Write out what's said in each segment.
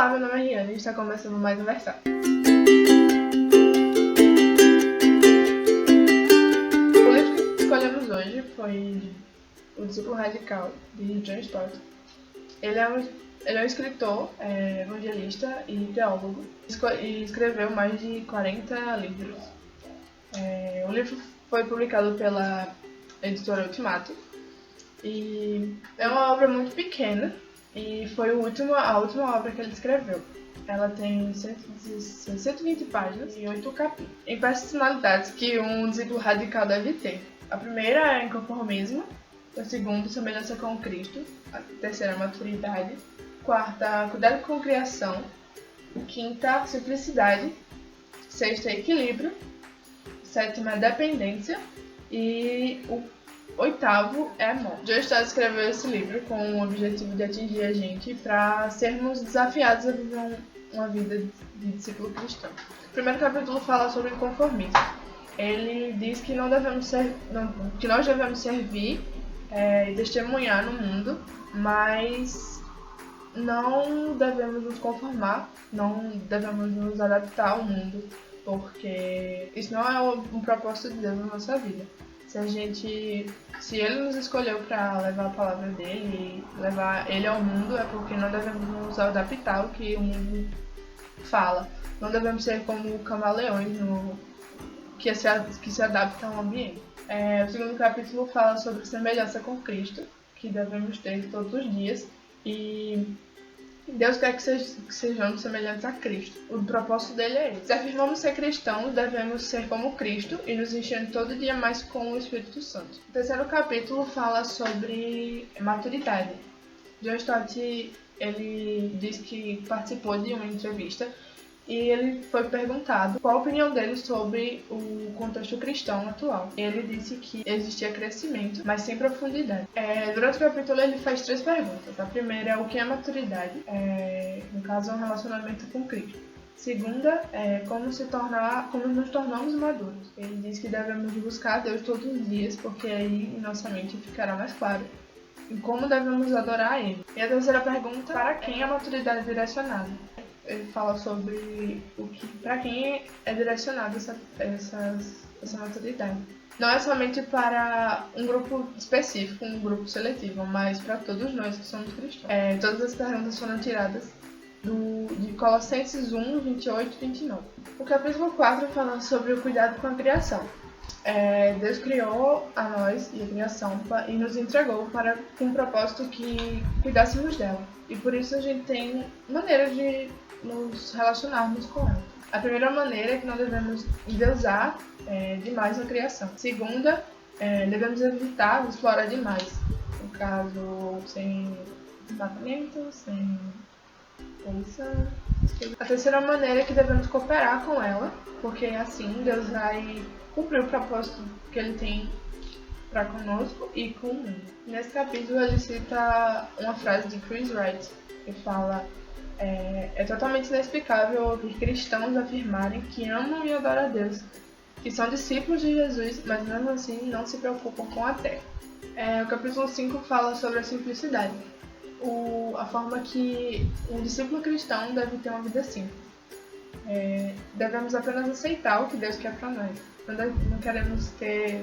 Olá, meu nome é Riane e está começando mais um Versátil. O livro que escolhemos hoje foi O Discípulo Radical, de John Stott. Ele é um escritor, evangelista e teólogo, e escreveu mais de 40 livros. O livro foi publicado pela editora Ultimato e é uma obra muito pequena e foi a última obra que ele escreveu. Ela tem 120 páginas e 8 capítulos, em personalidades que um discípulo radical deve ter. A primeira é inconformismo, a segunda, semelhança com Cristo, a terceira, maturidade, quarta, cuidado com a criação, quinta, simplicidade, sexta, equilíbrio, sétima, dependência e o oitavo é amor. John Stott escreveu esse livro com o objetivo de atingir a gente para sermos desafiados a viver uma vida de discípulo cristão. O primeiro capítulo fala sobre inconformismo. Ele diz que nós devemos servir e testemunhar no mundo, mas não devemos nos conformar, não devemos nos adaptar ao mundo, porque isso não é um propósito de Deus na nossa vida. Se ele nos escolheu para levar a palavra dele e levar ele ao mundo, é porque não devemos nos adaptar ao que o mundo fala. Não devemos ser como camaleões que se adaptam ao ambiente. O segundo capítulo fala sobre semelhança com Cristo, que devemos ter todos os dias, e Deus quer que sejamos semelhantes a Cristo. O propósito dele é esse. Se afirmamos ser cristãos, devemos ser como Cristo e nos enchendo todo dia mais com o Espírito Santo. O terceiro capítulo fala sobre maturidade. John Stott, ele diz que participou de uma entrevista e ele foi perguntado qual a opinião dele sobre o contexto cristão atual. Ele disse que existia crescimento, mas sem profundidade. Durante o capítulo ele faz 3 perguntas. A primeira é o que é maturidade, no caso é um relacionamento com Cristo. Segunda é como nos tornamos maduros. Ele diz que devemos buscar Deus todos os dias, porque aí em nossa mente ficará mais claro em como devemos adorar Ele. E a terceira pergunta, para quem a maturidade é direcionada? Ele fala sobre para quem é direcionada essa maturidade. Não é somente para um grupo específico, um grupo seletivo, mas para todos nós que somos cristãos. Todas as perguntas foram tiradas de Colossenses 1, 28 e 29. O capítulo 4 fala sobre o cuidado com a criação. Deus criou a nós e a criação e nos entregou com um propósito que cuidássemos dela. E por isso a gente tem maneiras de nos relacionarmos com ela. A primeira maneira é que não devemos endeusar demais a criação. Segunda, devemos evitar explorar demais. No caso, sem desmatamento, sem poluição. A terceira maneira é que devemos cooperar com ela, porque assim Deus vai cumprir o propósito que Ele tem para conosco e com o mundo. Nesse capítulo ele cita uma frase de Chris Wright, que fala: é totalmente inexplicável ouvir cristãos afirmarem que amam e adoram a Deus, que são discípulos de Jesus, mas mesmo assim não se preocupam com a terra. O capítulo 5 fala sobre a simplicidade, a forma que um discípulo cristão deve ter uma vida simples. Devemos apenas aceitar o que Deus quer para nós. Não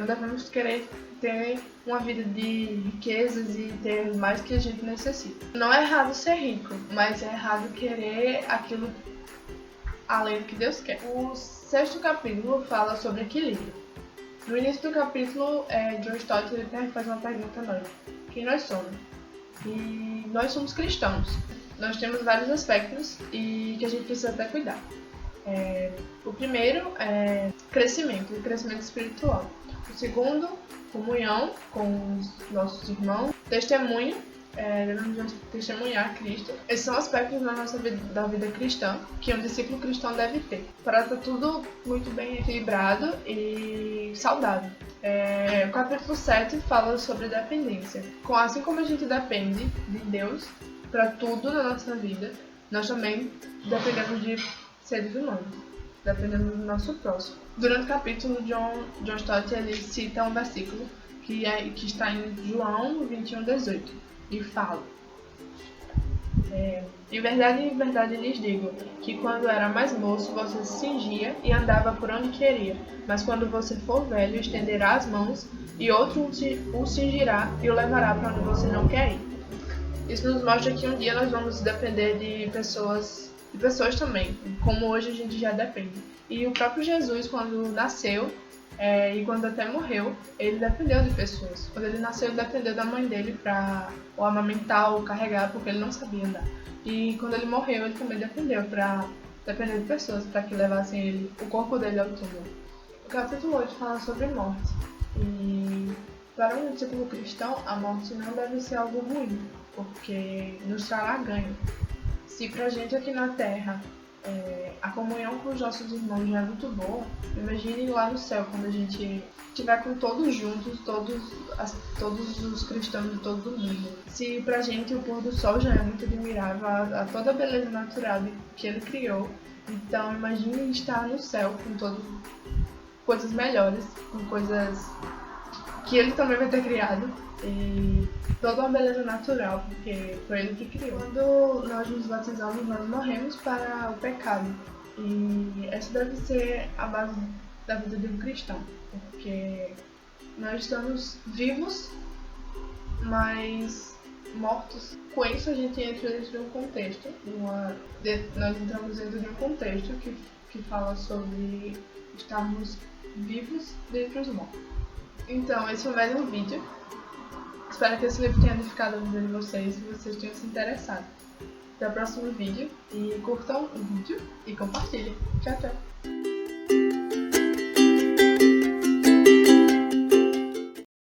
devemos querer ter uma vida de riquezas e ter mais que a gente necessita. Não é errado ser rico, mas é errado querer aquilo além do que Deus quer. O sexto capítulo fala sobre equilíbrio. No início do capítulo, John Stott faz uma pergunta a nós: quem nós somos? E nós somos cristãos. Nós temos vários aspectos e que a gente precisa até cuidar. O primeiro é crescimento espiritual. O segundo, comunhão com os nossos irmãos. Testemunho, devemos testemunhar Cristo. Esses são aspectos da vida cristã que um discípulo cristão deve ter, para estar tudo muito bem equilibrado e saudável. O capítulo 7 fala sobre dependência. Assim como a gente depende de Deus para tudo na nossa vida, nós também dependemos de seres humanos, dependendo do nosso próximo. Durante o capítulo, John Stott ele cita um versículo que está em João 21:18 e fala: Em verdade lhes digo, que quando era mais moço você se cingia e andava por onde queria, mas quando você for velho estenderá as mãos e outro o cingirá e o levará para onde você não quer ir. Isso nos mostra que um dia nós vamos depender de pessoas também, como hoje a gente já depende. E o próprio Jesus, quando nasceu, e quando até morreu, ele dependeu de pessoas. Quando ele nasceu, ele dependeu da mãe dele para o amamentar ou carregar, porque ele não sabia andar. E quando ele morreu, ele também dependeu de pessoas para que levassem o corpo dele ao túmulo. O capítulo 8 fala sobre morte. E para um discípulo cristão, a morte não deve ser algo ruim, porque nos trará ganho. Se pra gente aqui na Terra a comunhão com os nossos irmãos já é muito boa, imagine lá no céu, quando a gente estiver com todos juntos, todos os cristãos de todo o mundo. Se pra gente o pôr do sol já é muito admirável, a toda a beleza natural que ele criou, então imagine estar no céu com coisas melhores, com coisas que ele também vai ter criado, e toda uma beleza natural, porque foi ele que criou. Quando nós nos batizamos, nós morremos para o pecado, e essa deve ser a base da vida de um cristão, porque nós estamos vivos, mas mortos. Com isso a gente entra dentro de um contexto, nós entramos dentro de um contexto que fala sobre estarmos vivos dentre os mortos. Então, esse foi mais um vídeo. Espero que esse livro tenha edificado a vida de vocês e vocês tenham se interessado. Até o próximo vídeo e curtam o vídeo e compartilhem. Tchau, tchau!